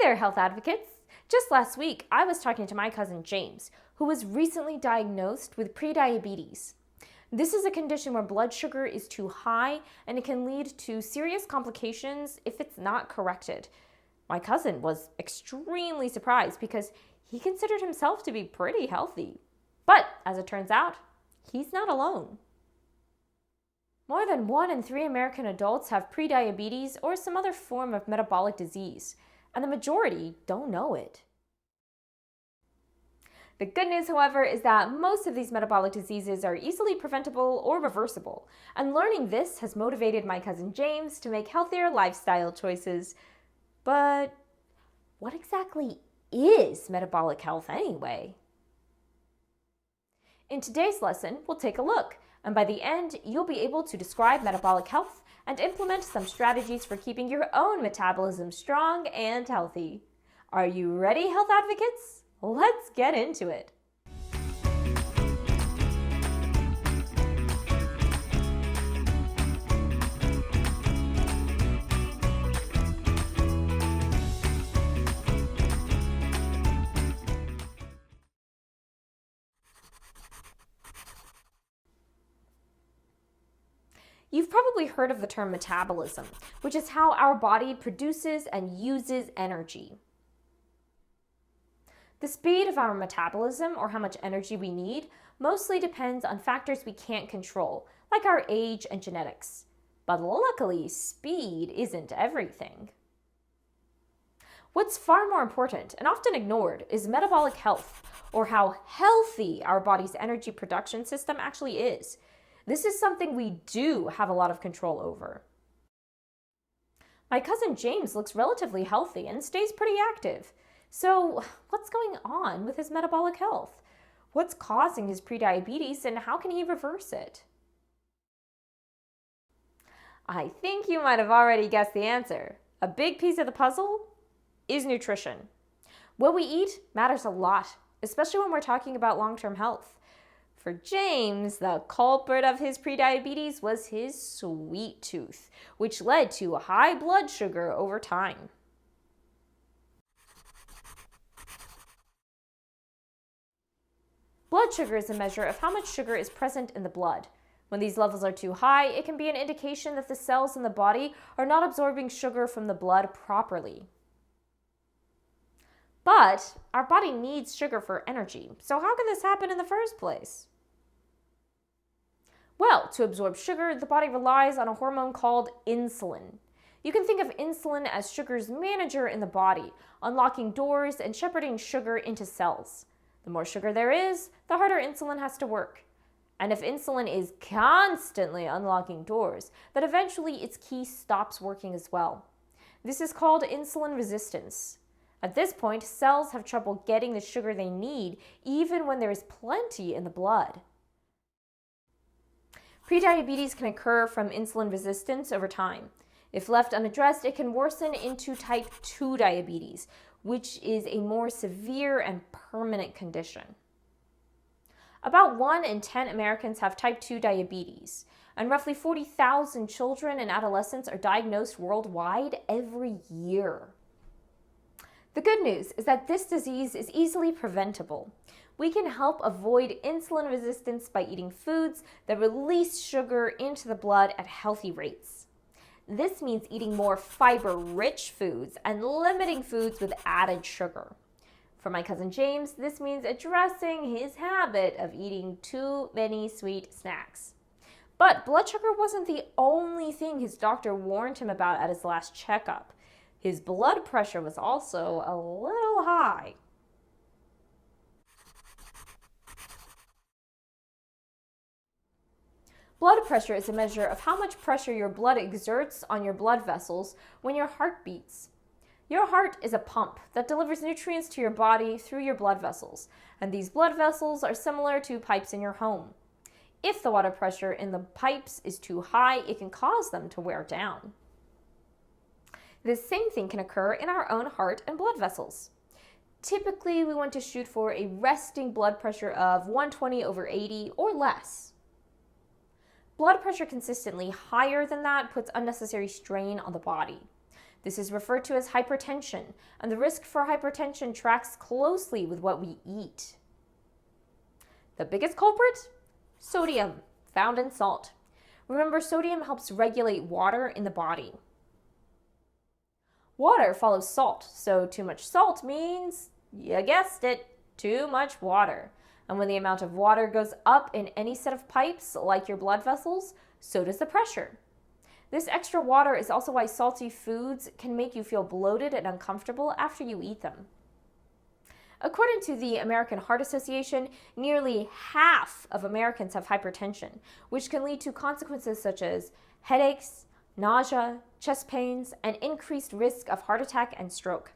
there, health advocates! Just last week, I was talking to my cousin James, who was recently diagnosed with prediabetes. This is a condition where blood sugar is too high and it can lead to serious complications if it's not corrected. My cousin was extremely surprised because he considered himself to be pretty healthy. But as it turns out, he's not alone. More than 1 in 3 American adults have prediabetes or some other form of metabolic disease, and the majority don't know it. The good news, however, is that most of these metabolic diseases are easily preventable or reversible, and learning this has motivated my cousin James to make healthier lifestyle choices. But what exactly is metabolic health anyway? In today's lesson, we'll take a look, and by the end, you'll be able to describe metabolic health and implement some strategies for keeping your own metabolism strong and healthy. Are you ready, health advocates? Let's get into it. You've probably heard of the term metabolism, which is how our body produces and uses energy. The speed of our metabolism, or how much energy we need, mostly depends on factors we can't control, like our age and genetics. But luckily, speed isn't everything. What's far more important, and often ignored, is metabolic health, or how healthy our body's energy production system actually is. This is something we do have a lot of control over. My cousin James looks relatively healthy and stays pretty active. So, what's going on with his metabolic health? What's causing his prediabetes and how can he reverse it? I think you might have already guessed the answer. A big piece of the puzzle is nutrition. What we eat matters a lot, especially when we're talking about long-term health. For James, the culprit of his prediabetes was his sweet tooth, which led to high blood sugar over time. Blood sugar is a measure of how much sugar is present in the blood. When these levels are too high, it can be an indication that the cells in the body are not absorbing sugar from the blood properly. But our body needs sugar for energy, so how can this happen in the first place? Well, to absorb sugar, the body relies on a hormone called insulin. You can think of insulin as sugar's manager in the body, unlocking doors and shepherding sugar into cells. The more sugar there is, the harder insulin has to work. And if insulin is constantly unlocking doors, then eventually its key stops working as well. This is called insulin resistance. At this point, cells have trouble getting the sugar they need, even when there is plenty in the blood. Prediabetes can occur from insulin resistance over time. If left unaddressed, it can worsen into type 2 diabetes, which is a more severe and permanent condition. About 1 in 10 Americans have type 2 diabetes, and roughly 40,000 children and adolescents are diagnosed worldwide every year. The good news is that this disease is easily preventable. We can help avoid insulin resistance by eating foods that release sugar into the blood at healthy rates. This means eating more fiber-rich foods and limiting foods with added sugar. For my cousin James, this means addressing his habit of eating too many sweet snacks. But blood sugar wasn't the only thing his doctor warned him about at his last checkup. His blood pressure was also a little high. Blood pressure is a measure of how much pressure your blood exerts on your blood vessels when your heart beats. Your heart is a pump that delivers nutrients to your body through your blood vessels, and these blood vessels are similar to pipes in your home. If the water pressure in the pipes is too high, it can cause them to wear down. The same thing can occur in our own heart and blood vessels. Typically, we want to shoot for a resting blood pressure of 120/80 or less. Blood pressure consistently higher than that puts unnecessary strain on the body. This is referred to as hypertension, and the risk for hypertension tracks closely with what we eat. The biggest culprit? Sodium, found in salt. Remember, sodium helps regulate water in the body. Water follows salt, so too much salt means, you guessed it, too much water. And when the amount of water goes up in any set of pipes, like your blood vessels, so does the pressure. This extra water is also why salty foods can make you feel bloated and uncomfortable after you eat them. According to the American Heart Association, nearly half of Americans have hypertension, which can lead to consequences such as headaches, nausea, chest pains, and increased risk of heart attack and stroke.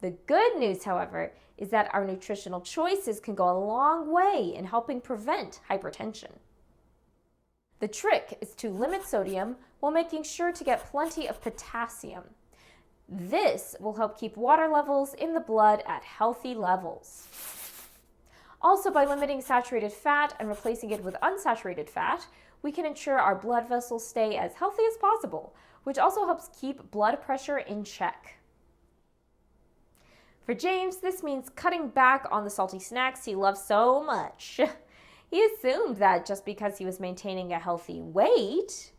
The good news, however, is that our nutritional choices can go a long way in helping prevent hypertension. The trick is to limit sodium while making sure to get plenty of potassium. This will help keep water levels in the blood at healthy levels. Also, by limiting saturated fat and replacing it with unsaturated fat, we can ensure our blood vessels stay as healthy as possible, which also helps keep blood pressure in check. For James, this means cutting back on the salty snacks he loves so much. He assumed that just because he was maintaining a healthy weight,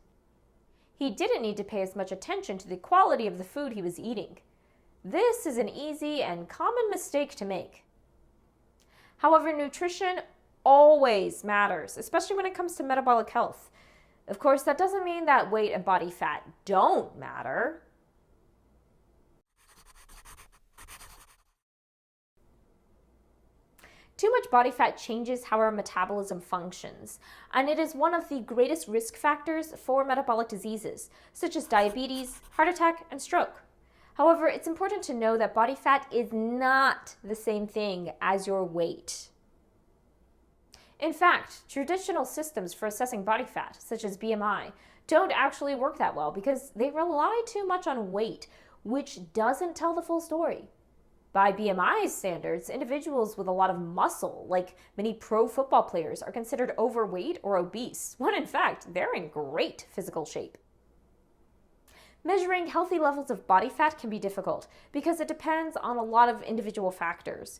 he didn't need to pay as much attention to the quality of the food he was eating. This is an easy and common mistake to make. However, nutrition always matters, especially when it comes to metabolic health. Of course, that doesn't mean that weight and body fat don't matter. Too much body fat changes how our metabolism functions, and it is one of the greatest risk factors for metabolic diseases, such as diabetes, heart attack, and stroke. However, it's important to know that body fat is not the same thing as your weight. In fact, traditional systems for assessing body fat, such as BMI, don't actually work that well because they rely too much on weight, which doesn't tell the full story. By BMI standards, individuals with a lot of muscle, like many pro football players, are considered overweight or obese, when in fact, they're in great physical shape. Measuring healthy levels of body fat can be difficult because it depends on a lot of individual factors.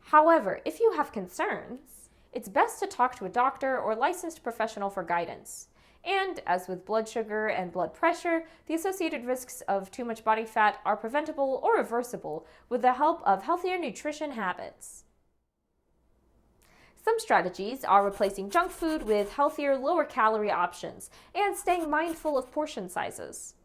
However, if you have concerns, it's best to talk to a doctor or licensed professional for guidance. And as with blood sugar and blood pressure, the associated risks of too much body fat are preventable or reversible with the help of healthier nutrition habits. Some strategies are replacing junk food with healthier, lower-calorie options and staying mindful of portion sizes.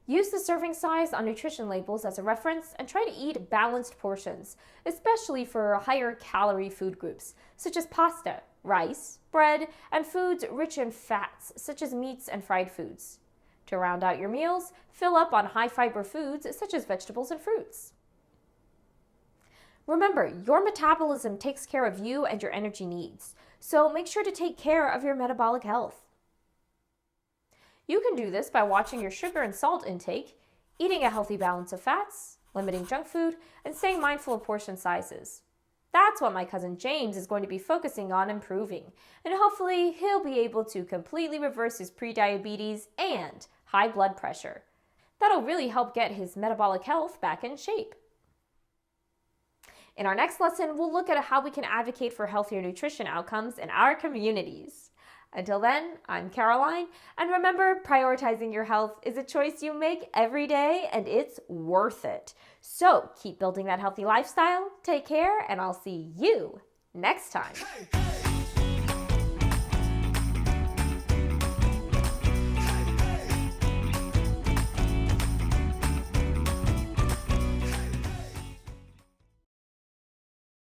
Use the serving size on nutrition labels as a reference and try to eat balanced portions, especially for higher-calorie food groups, such as pasta, rice, bread, and foods rich in fats, such as meats and fried foods. To round out your meals, fill up on high-fiber foods, such as vegetables and fruits. Remember, your metabolism takes care of you and your energy needs, so make sure to take care of your metabolic health. You can do this by watching your sugar and salt intake, eating a healthy balance of fats, limiting junk food, and staying mindful of portion sizes. That's what my cousin James is going to be focusing on improving, and hopefully he'll be able to completely reverse his prediabetes and high blood pressure. That'll really help get his metabolic health back in shape. In our next lesson, we'll look at how we can advocate for healthier nutrition outcomes in our communities. Until then, I'm Caroline, and remember, prioritizing your health is a choice you make every day, and it's worth it. So keep building that healthy lifestyle, take care, and I'll see you next time.